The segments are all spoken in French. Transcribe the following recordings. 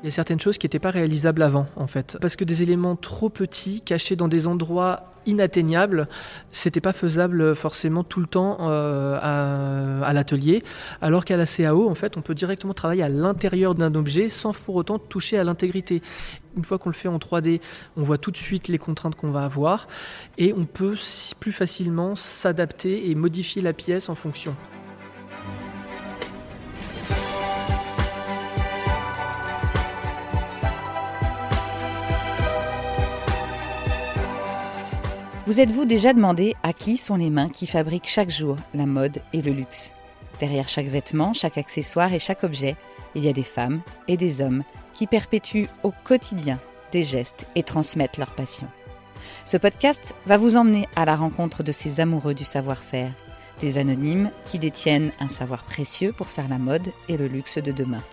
Il y a certaines choses qui n'étaient pas réalisables avant, en fait. Parce que des éléments trop petits, cachés dans des endroits inatteignables, c'était pas faisable forcément tout le temps à l'atelier. Alors qu'à la CAO, en fait, on peut directement travailler à l'intérieur d'un objet sans pour autant toucher à l'intégrité. Une fois qu'on le fait en 3D, on voit tout de suite les contraintes qu'on va avoir et on peut plus facilement s'adapter et modifier la pièce en fonction. Vous êtes-vous déjà demandé à qui sont les mains qui fabriquent chaque jour la mode et le luxe ? Derrière chaque vêtement, chaque accessoire et chaque objet, il y a des femmes et des hommes qui perpétuent au quotidien des gestes et transmettent leur passion. Ce podcast va vous emmener à la rencontre de ces amoureux du savoir-faire, des anonymes qui détiennent un savoir précieux pour faire la mode et le luxe de demain.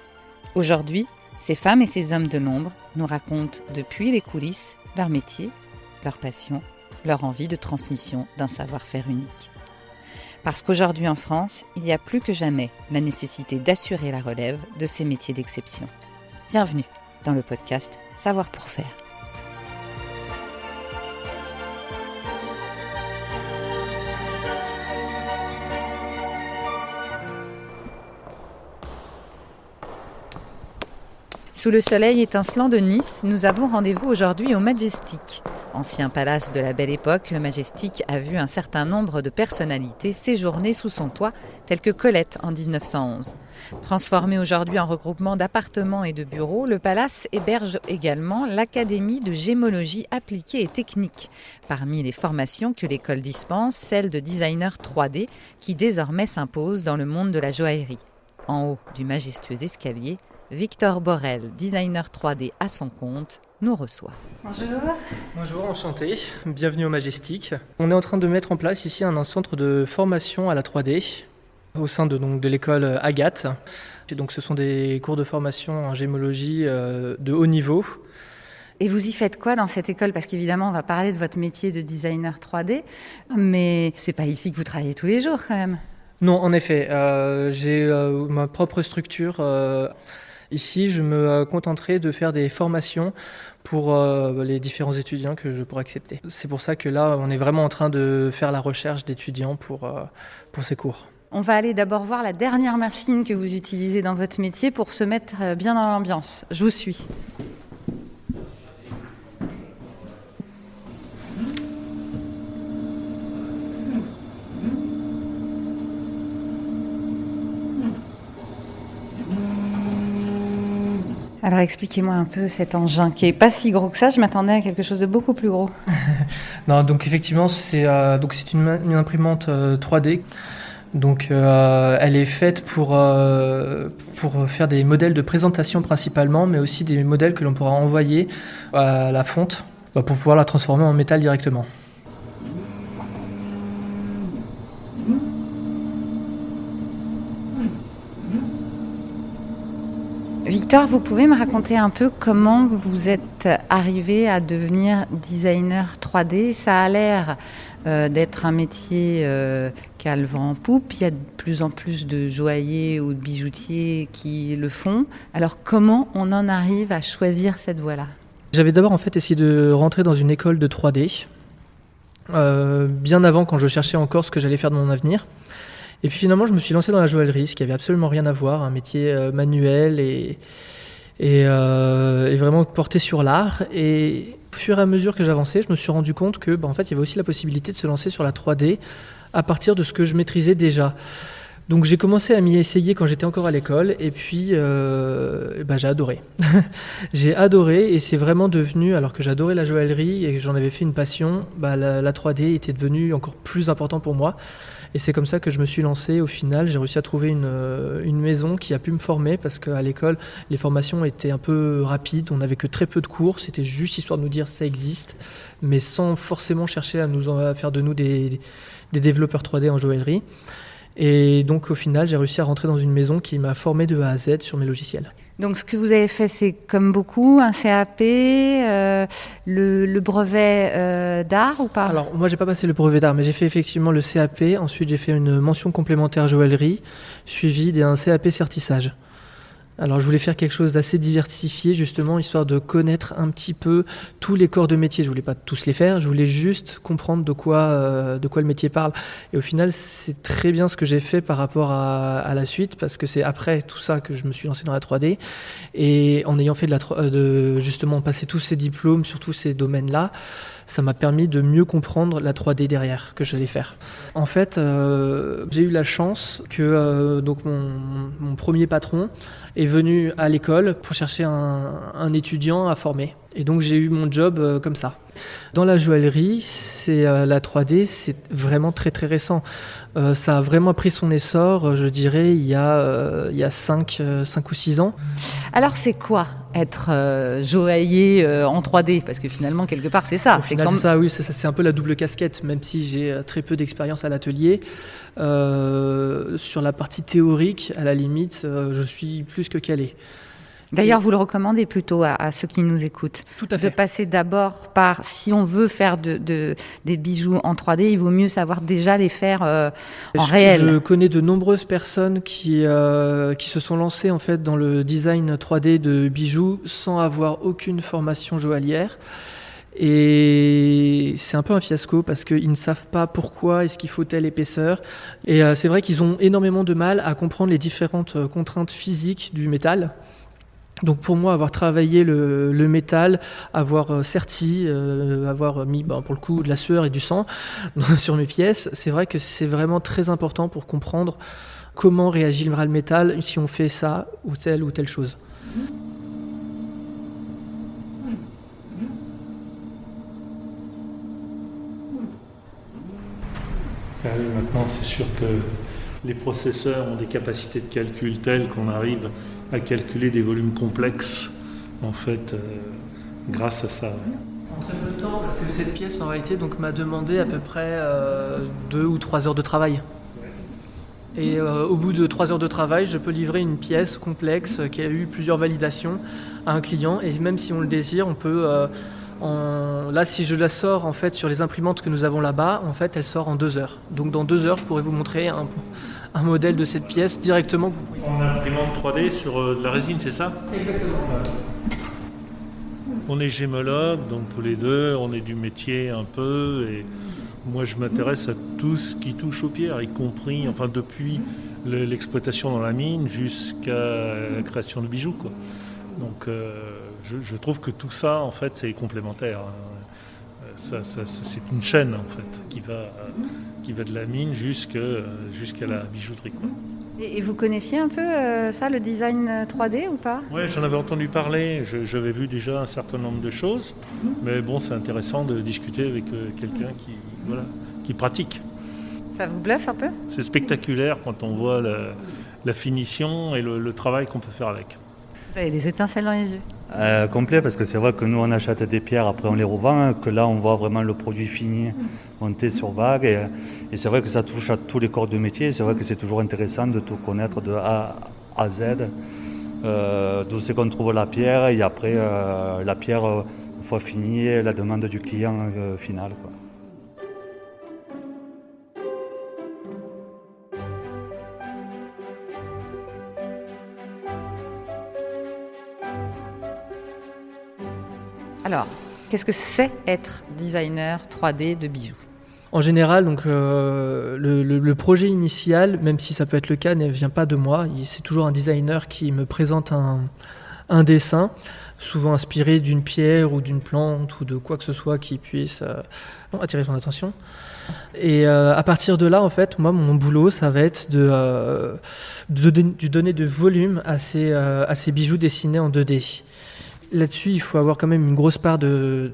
Aujourd'hui, ces femmes et ces hommes de l'ombre nous racontent depuis les coulisses leur métier, leur passion, leur envie de transmission d'un savoir-faire unique. Parce qu'aujourd'hui en France, il y a plus que jamais la nécessité d'assurer la relève de ces métiers d'exception. Bienvenue dans le podcast Savoir pour faire. Sous le soleil étincelant de Nice, nous avons rendez-vous aujourd'hui au Majestic. Ancien palace de la Belle Époque, le Majestic a vu un certain nombre de personnalités séjourner sous son toit, telles que Colette en 1911. Transformé aujourd'hui en regroupement d'appartements et de bureaux, le palace héberge également l'Académie de gémologie appliquée et technique. Parmi les formations que l'école dispense, celle de designer 3D qui désormais s'impose dans le monde de la joaillerie. En haut du majestueux escalier, Victor Borel, designer 3D à son compte, nous reçoit. Bonjour. Bonjour, enchanté. Bienvenue au Majestic. On est en train de mettre en place ici un centre de formation à la 3D au sein de l'école Agathe. Et donc, ce sont des cours de formation en gémologie de haut niveau. Et vous y faites quoi dans cette école ? Parce qu'évidemment, on va parler de votre métier de designer 3D, mais c'est pas ici que vous travaillez tous les jours quand même. Non, en effet, j'ai ma propre structure. Ici, je me contenterai de faire des formations pour les différents étudiants que je pourrais accepter. C'est pour ça que là, on est vraiment en train de faire la recherche d'étudiants pour ces cours. On va aller d'abord voir la dernière machine que vous utilisez dans votre métier pour se mettre bien dans l'ambiance. Je vous suis. Alors expliquez-moi un peu cet engin qui est pas si gros que ça, je m'attendais à quelque chose de beaucoup plus gros. Non, donc effectivement, c'est une imprimante 3D. Donc elle est faite pour faire des modèles de présentation principalement, mais aussi des modèles que l'on pourra envoyer à la fonte pour pouvoir la transformer en métal directement. Victor, vous pouvez me raconter un peu comment vous êtes arrivé à devenir designer 3D ? Ça a l'air d'être un métier qui a le vent en poupe. Il y a de plus en plus de joailliers ou de bijoutiers qui le font. Alors comment on en arrive à choisir cette voie-là ? J'avais d'abord en fait essayé de rentrer dans une école de 3D, bien avant quand je cherchais encore ce que j'allais faire de mon avenir. Et puis finalement, je me suis lancé dans la joaillerie, ce qui avait absolument rien à voir, un métier manuel et vraiment porté sur l'art. Et au fur et à mesure que j'avançais, je me suis rendu compte que, en fait, il y avait aussi la possibilité de se lancer sur la 3D à partir de ce que je maîtrisais déjà. Donc j'ai commencé à m'y essayer quand j'étais encore à l'école et puis j'ai adoré. J'ai adoré et c'est vraiment devenu, alors que j'adorais la joaillerie et que j'en avais fait une passion, la 3D était devenue encore plus important pour moi. Et c'est comme ça que je me suis lancé. Au final, j'ai réussi à trouver une maison qui a pu me former parce qu'à l'école, les formations étaient un peu rapides. On n'avait que très peu de cours. C'était juste histoire de nous dire ça existe, mais sans forcément chercher à faire de nous des développeurs 3D en joaillerie. Et donc au final, j'ai réussi à rentrer dans une maison qui m'a formé de A à Z sur mes logiciels. Donc ce que vous avez fait, c'est comme beaucoup, un CAP, le brevet d'art ou pas ? Alors moi, j'ai pas passé le brevet d'art, mais j'ai fait effectivement le CAP. Ensuite, j'ai fait une mention complémentaire joaillerie, suivie d'un CAP certissage. Alors je voulais faire quelque chose d'assez diversifié justement, histoire de connaître un petit peu tous les corps de métier. Je voulais pas tous les faire, je voulais juste comprendre de quoi le métier parle. Et au final, c'est très bien ce que j'ai fait par rapport à la suite, parce que c'est après tout ça que je me suis lancé dans la 3D. Et en ayant fait de justement passer tous ces diplômes sur tous ces domaines-là, ça m'a permis de mieux comprendre la 3D derrière que j'allais faire. En fait, j'ai eu la chance que donc mon premier patron est venu à l'école pour chercher un étudiant à former. Et donc j'ai eu mon job comme ça. Dans la joaillerie, la 3D, c'est vraiment très très récent. Ça a vraiment pris son essor, je dirais, il y a 5 ou 6 ans. Alors c'est quoi être joaillier en 3D? Parce que finalement, quelque part, c'est ça. Au final, c'est ça, oui, c'est un peu la double casquette, même si j'ai très peu d'expérience à l'atelier. Sur la partie théorique, à la limite, je suis plus que calé. D'ailleurs, vous le recommandez plutôt à ceux qui nous écoutent. Tout à fait. De passer d'abord par, si on veut faire des bijoux en 3D, il vaut mieux savoir déjà les faire en réel. Je connais de nombreuses personnes qui se sont lancées en fait dans le design 3D de bijoux sans avoir aucune formation joaillière. Et c'est un peu un fiasco parce qu'ils ne savent pas pourquoi est-ce qu'il faut telle épaisseur. Et c'est vrai qu'ils ont énormément de mal à comprendre les différentes contraintes physiques du métal. Donc pour moi, avoir travaillé le métal, avoir serti, avoir mis pour le coup de la sueur et du sang sur mes pièces, c'est vrai que c'est vraiment très important pour comprendre comment réagira le métal si on fait ça ou telle chose. Maintenant, c'est sûr que les processeurs ont des capacités de calcul telles qu'on arrive à calculer des volumes complexes, en fait, grâce à ça. En très peu de temps, parce que cette pièce, en réalité, donc, m'a demandé à peu près 2 ou 3 heures de travail. Et au bout de 3 heures de travail, je peux livrer une pièce complexe qui a eu plusieurs validations à un client. Et même si on le désire, on peut... Là, si je la sors en fait sur les imprimantes que nous avons là-bas, en fait, elle sort en 2 heures. Donc dans 2 heures, je pourrais vous montrer un modèle de cette pièce directement. En imprimante 3D sur de la résine, c'est ça ? Exactement. On est gémologues, donc tous les deux, on est du métier un peu, et moi je m'intéresse à tout ce qui touche aux pierres, y compris, depuis l'exploitation dans la mine jusqu'à la création de bijoux, quoi. Donc je trouve que tout ça, en fait, c'est complémentaire. Ça, c'est une chaîne, en fait, qui va de la mine jusqu'à la bijouterie, quoi. Et vous connaissiez un peu ça, le design 3D ou pas ? Oui, j'en avais entendu parler. J'avais vu déjà un certain nombre de choses. Mais bon, c'est intéressant de discuter avec quelqu'un qui pratique. Ça vous bluffe un peu ? C'est spectaculaire quand on voit la finition et le travail qu'on peut faire avec. Vous avez des étincelles dans les yeux. Complet, parce que c'est vrai que nous on achète des pierres, après on les revend, que là on voit vraiment le produit fini monté sur vague, et c'est vrai que ça touche à tous les corps de métier. C'est vrai que c'est toujours intéressant de tout connaître de A à Z, d'où c'est qu'on trouve la pierre, et après la pierre, une fois finie, la demande du client final, quoi. Alors, qu'est-ce que c'est être designer 3D de bijoux ? En général, donc, le projet initial, même si ça peut être le cas, ne vient pas de moi. C'est toujours un designer qui me présente un dessin, souvent inspiré d'une pierre ou d'une plante ou de quoi que ce soit qui puisse attirer son attention. Et à partir de là, en fait, moi, mon boulot, ça va être de donner de volume à ces bijoux dessinés en 2D. Là-dessus, il faut avoir quand même une grosse part de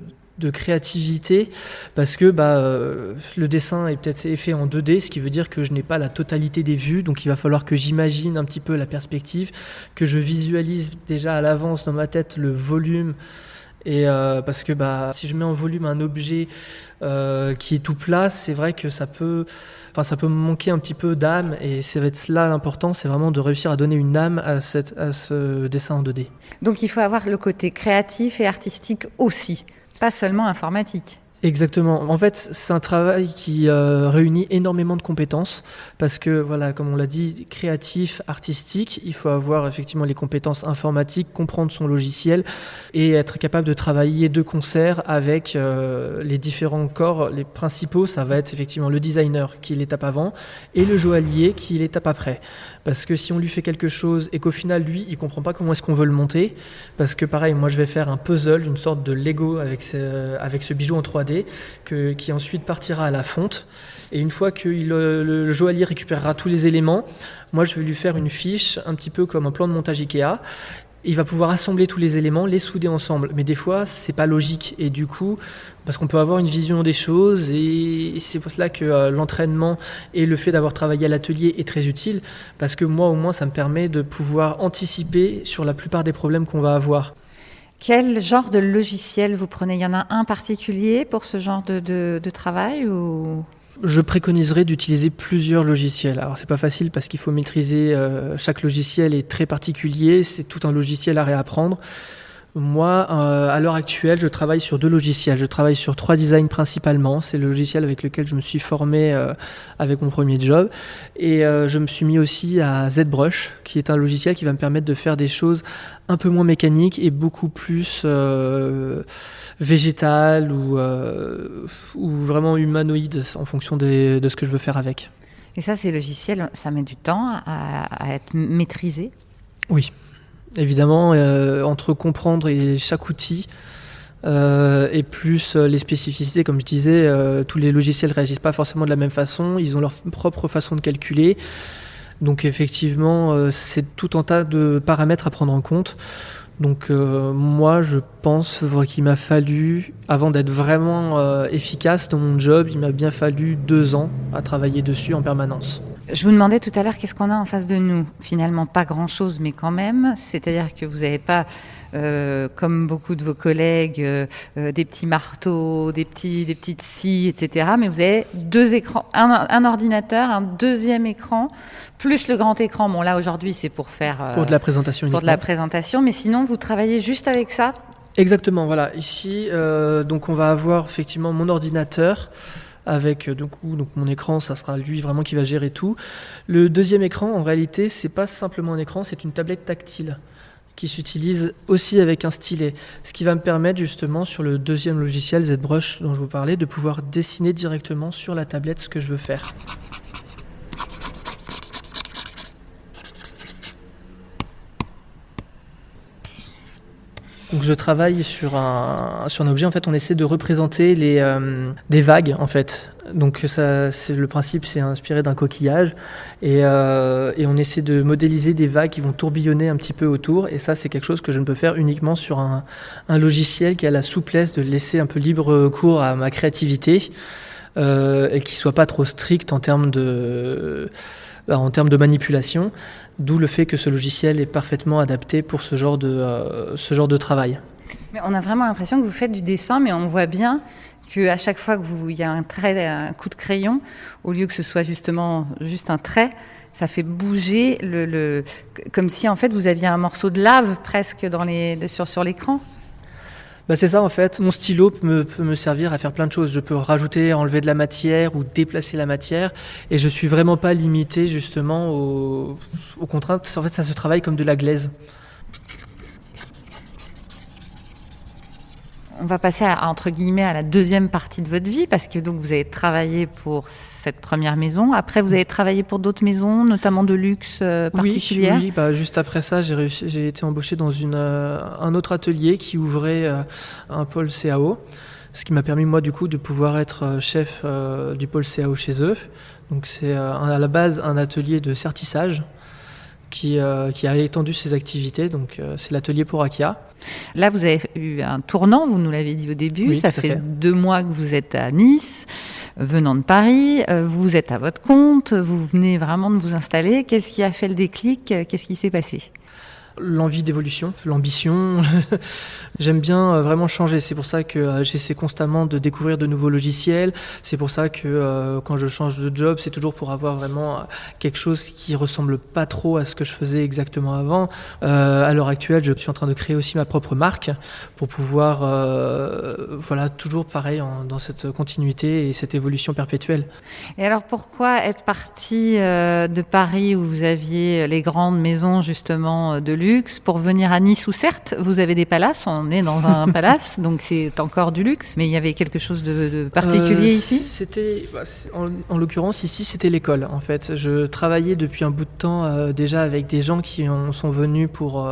créativité, parce que le dessin est peut-être fait en 2D, ce qui veut dire que je n'ai pas la totalité des vues, donc il va falloir que j'imagine un petit peu la perspective, que je visualise déjà à l'avance dans ma tête le volume, et parce que si je mets en volume un objet qui est tout plat, c'est vrai que ça peut me manquer un petit peu d'âme, et ça va être là l'important, c'est vraiment de réussir à donner une âme à ce dessin en 2D. Donc il faut avoir le côté créatif et artistique aussi, pas seulement informatique. Exactement. En fait, c'est un travail qui réunit énormément de compétences parce que, voilà, comme on l'a dit, créatif, artistique, il faut avoir effectivement les compétences informatiques, comprendre son logiciel et être capable de travailler de concert avec les différents corps. Les principaux, ça va être effectivement le designer qui est l'étape avant et le joaillier qui est l'étape après. Parce que si on lui fait quelque chose et qu'au final, lui, il comprend pas comment est-ce qu'on veut le monter, parce que pareil, moi je vais faire un puzzle, une sorte de Lego avec ce bijou en 3D, qui ensuite partira à la fonte. Et une fois que le joaillier récupérera tous les éléments, moi je vais lui faire une fiche, un petit peu comme un plan de montage Ikea. Il va pouvoir assembler tous les éléments, les souder ensemble. Mais des fois, c'est pas logique. Et du coup, parce qu'on peut avoir une vision des choses, et c'est pour cela que l'entraînement et le fait d'avoir travaillé à l'atelier est très utile, parce que moi, au moins, ça me permet de pouvoir anticiper sur la plupart des problèmes qu'on va avoir. Quel genre de logiciel vous prenez ? Il y en a un particulier pour ce genre de travail ou... Je préconiserais d'utiliser plusieurs logiciels. Alors c'est pas facile parce qu'il faut maîtriser, chaque logiciel est très particulier, c'est tout un logiciel à réapprendre. Moi, à l'heure actuelle, je travaille sur 2 logiciels. Je travaille sur 3 designs principalement. C'est le logiciel avec lequel je me suis formé avec mon premier job. Et je me suis mis aussi à ZBrush, qui est un logiciel qui va me permettre de faire des choses un peu moins mécaniques et beaucoup plus végétales ou vraiment humanoïdes en fonction de ce que je veux faire avec. Et ça, ces logiciels, ça met du temps à être maîtrisé ? Oui. Évidemment, entre comprendre chaque outil et plus les spécificités, comme je disais, tous les logiciels ne réagissent pas forcément de la même façon, ils ont leur propre façon de calculer. Donc effectivement, c'est tout un tas de paramètres à prendre en compte. Donc moi, je pense qu'il m'a fallu, avant d'être vraiment efficace dans mon job, il m'a bien fallu 2 ans à travailler dessus en permanence. Je vous demandais tout à l'heure qu'est-ce qu'on a en face de nous. Finalement, pas grand-chose, mais quand même. C'est-à-dire que vous n'avez pas, comme beaucoup de vos collègues, des petits marteaux, des petites scies, etc. Mais vous avez 2 écrans, un ordinateur, un deuxième écran, plus le grand écran. Bon, là, aujourd'hui, c'est pour faire... Pour de la présentation uniquement. Pour de la présentation, mais sinon, vous travaillez juste avec ça ? Exactement, voilà. Ici, donc on va avoir effectivement mon ordinateur, avec donc mon écran, ça sera lui vraiment qui va gérer tout. Le deuxième écran, en réalité, c'est pas simplement un écran, c'est une tablette tactile qui s'utilise aussi avec un stylet. Ce qui va me permettre justement sur le deuxième logiciel ZBrush dont je vous parlais, de pouvoir dessiner directement sur la tablette ce que je veux faire. Donc je travaille sur un objet, en fait on essaie de représenter des vagues en fait. Donc ça, c'est le principe, c'est inspiré d'un coquillage et on essaie de modéliser des vagues qui vont tourbillonner un petit peu autour, et ça c'est quelque chose que je ne peux faire uniquement sur un logiciel qui a la souplesse de laisser un peu libre cours à ma créativité et qui soit pas trop strict en termes de manipulation. D'où le fait que ce logiciel est parfaitement adapté pour ce genre de travail. Mais on a vraiment l'impression que vous faites du dessin, mais on voit bien qu'à chaque fois qu'il y a un coup de crayon, au lieu que ce soit justement juste un trait, ça fait bouger comme si en fait vous aviez un morceau de lave presque sur l'écran. C'est ça en fait, mon stylo peut me servir à faire plein de choses. Je peux rajouter, enlever de la matière ou déplacer la matière, et je suis vraiment pas limité justement aux contraintes. En fait, ça se travaille comme de la glaise. On va passer entre guillemets à la deuxième partie de votre vie, parce que donc vous avez travaillé pour cette première maison. Après, vous avez travaillé pour d'autres maisons, notamment de luxe particulières. Oui. Juste après ça, j'ai été embauché dans un autre atelier qui ouvrait un pôle CAO, ce qui m'a permis moi du coup de pouvoir être chef du pôle CAO chez eux. Donc c'est à la base un atelier de sertissage qui a étendu ses activités. Donc c'est l'atelier pour Akia. Là, vous avez eu un tournant, vous nous l'avez dit au début. Oui, ça fait 2 mois que vous êtes à Nice, venant de Paris. Vous êtes à votre compte, vous venez vraiment de vous installer. Qu'est-ce qui a fait le déclic ? Qu'est-ce qui s'est passé ? l'envie d'évolution, l'ambition. J'aime bien vraiment changer. C'est pour ça que j'essaie constamment de découvrir de nouveaux logiciels. C'est pour ça que quand je change de job, c'est toujours pour avoir vraiment quelque chose qui ressemble pas trop à ce que je faisais exactement avant. À l'heure actuelle, je suis en train de créer aussi ma propre marque pour pouvoir, toujours pareil dans cette continuité et cette évolution perpétuelle. Et alors pourquoi être parti de Paris où vous aviez les grandes maisons justement de luxe pour venir à Nice où certes vous avez des palaces, on est dans un palace donc c'est encore du luxe, mais il y avait quelque chose de particulier ici? C'était, en l'occurrence ici c'était l'école en fait. Je travaillais depuis un bout de temps déjà avec des gens qui sont venus pour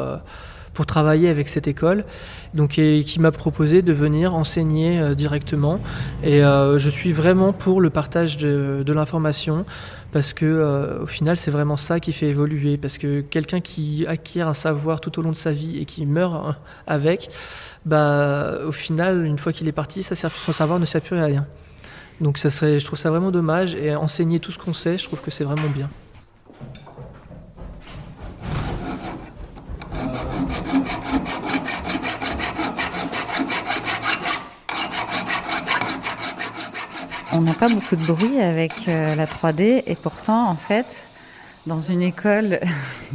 travailler avec cette école, donc et qui m'a proposé de venir enseigner directement. Et je suis vraiment pour le partage de l'information parce que au final c'est vraiment ça qui fait évoluer. Parce que quelqu'un qui acquiert un savoir tout au long de sa vie et qui meurt avec, au final une fois qu'il est parti, son savoir ne sert plus à rien. Donc je trouve ça vraiment dommage, et enseigner tout ce qu'on sait, je trouve que c'est vraiment bien. On n'a pas beaucoup de bruit avec la 3D et pourtant, en fait, dans une école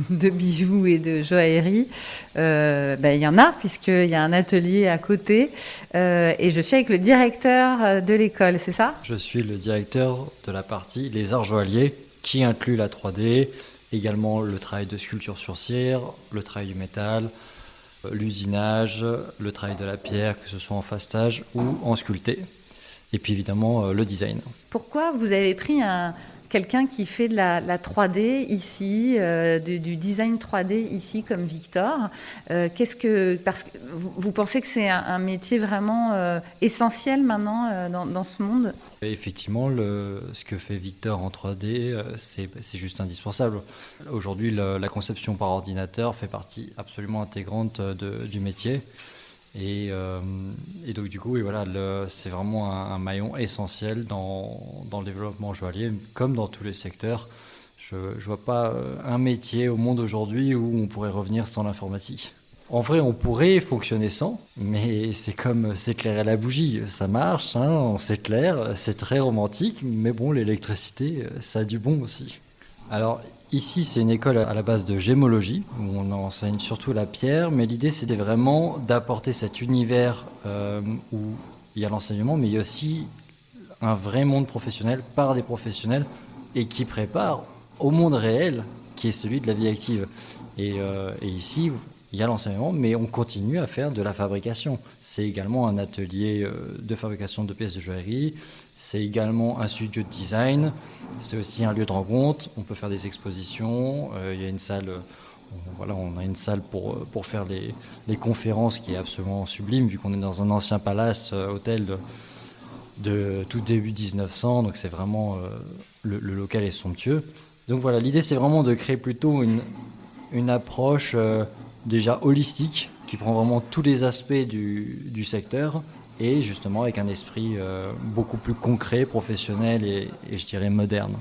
de bijoux et de joaillerie, il y en a puisqu'il y a un atelier à côté et je suis avec le directeur de l'école, c'est ça? Je suis le directeur de la partie Les Arts Joailliers qui inclut la 3D, également le travail de sculpture sur cire, le travail du métal, l'usinage, le travail de la pierre, que ce soit en fastage ou en sculpté. Et puis évidemment le design. Pourquoi vous avez pris quelqu'un qui fait de la 3D ici, du design 3D ici comme Victor? Parce que vous pensez que c'est un métier vraiment essentiel maintenant dans ce monde? Et effectivement, ce que fait Victor en 3D, c'est juste indispensable. Aujourd'hui, la conception par ordinateur fait partie absolument intégrante du métier. Et donc du coup, c'est vraiment un maillon essentiel dans le développement joaillier, comme dans tous les secteurs. Je ne vois pas un métier au monde aujourd'hui où on pourrait revenir sans l'informatique. En vrai, on pourrait fonctionner sans, mais c'est comme s'éclairer la bougie. Ça marche, on s'éclaire, c'est très romantique, mais bon, l'électricité, ça a du bon aussi. Alors, ici, c'est une école à la base de gémologie, où on enseigne surtout la pierre, mais l'idée, c'était vraiment d'apporter cet univers où il y a l'enseignement, mais il y a aussi un vrai monde professionnel par des professionnels et qui prépare au monde réel, qui est celui de la vie active. Et ici, il y a l'enseignement, mais on continue à faire de la fabrication. C'est également un atelier de fabrication de pièces de joaillerie. C'est également un studio de design, c'est aussi un lieu de rencontre, on peut faire des expositions, il y a une salle, on a une salle pour faire les conférences qui est absolument sublime vu qu'on est dans un ancien palace, hôtel de tout début 1900, donc c'est vraiment, le local est somptueux. Donc voilà, l'idée c'est vraiment de créer plutôt une approche déjà holistique qui prend vraiment tous les aspects du secteur, et justement avec un esprit beaucoup plus concret, professionnel et je dirais moderne.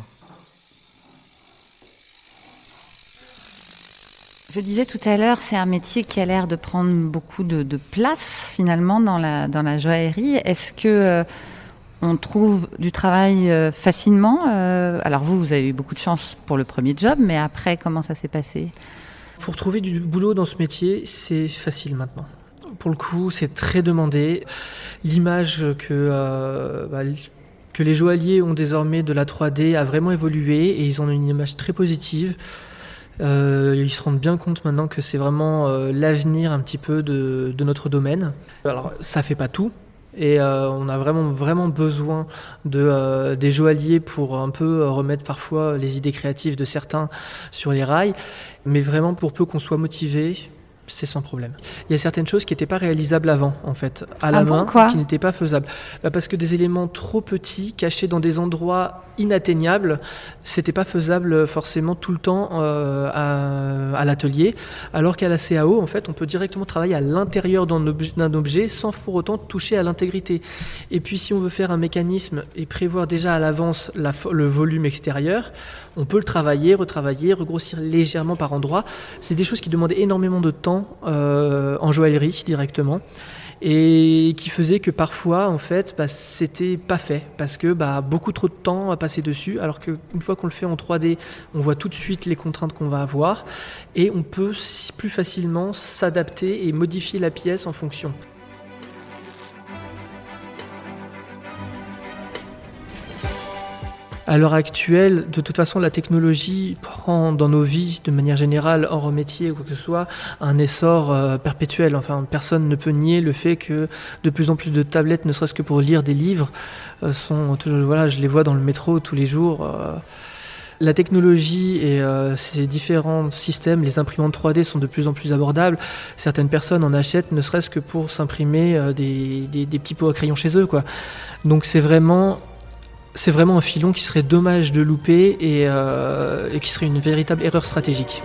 Je disais tout à l'heure, c'est un métier qui a l'air de prendre beaucoup de place finalement dans la joaillerie. Est-ce que on trouve du travail facilement? Alors vous avez eu beaucoup de chance pour le premier job, mais après, comment ça s'est passé? Pour trouver du boulot dans ce métier, c'est facile maintenant. Pour le coup, c'est très demandé. L'image que les joailliers ont désormais de la 3D a vraiment évolué et ils ont une image très positive. Ils se rendent bien compte maintenant que c'est vraiment l'avenir un petit peu de notre domaine. Alors, ça fait pas tout. Et on a vraiment besoin des joailliers pour un peu remettre parfois les idées créatives de certains sur les rails. Mais vraiment, pour peu qu'on soit motivé, c'est sans problème. Il y a certaines choses qui n'étaient pas réalisables avant, en fait, à la main, pourquoi ? qui n'étaient pas faisables. Parce que des éléments trop petits, cachés dans des endroits inatteignables, c'était pas faisable forcément tout le temps à l'atelier. Alors qu'à la CAO, en fait, on peut directement travailler à l'intérieur d'un objet sans pour autant toucher à l'intégrité. Et puis, si on veut faire un mécanisme et prévoir déjà à l'avance le volume extérieur, on peut le travailler, retravailler, regrossir légèrement par endroits. C'est des choses qui demandaient énormément de temps en joaillerie directement et qui faisait que parfois en fait c'était pas fait parce que beaucoup trop de temps à passer dessus, alors qu'une fois qu'on le fait en 3D, on voit tout de suite les contraintes qu'on va avoir et on peut plus facilement s'adapter et modifier la pièce en fonction. À l'heure actuelle, de toute façon, la technologie prend dans nos vies, de manière générale, hors métier ou quoi que ce soit, un essor perpétuel. Enfin, personne ne peut nier le fait que de plus en plus de tablettes, ne serait-ce que pour lire des livres, je les vois dans le métro tous les jours. La technologie et ces différents systèmes, les imprimantes 3D sont de plus en plus abordables. Certaines personnes en achètent ne serait-ce que pour s'imprimer des petits pots à crayon chez eux, quoi. Donc c'est vraiment un filon qui serait dommage de louper et qui serait une véritable erreur stratégique.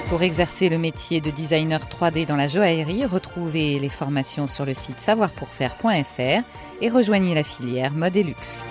Pour exercer le métier de designer 3D dans la joaillerie, retrouvez les formations sur le site savoirpourfaire.fr et rejoignez la filière mode et luxe.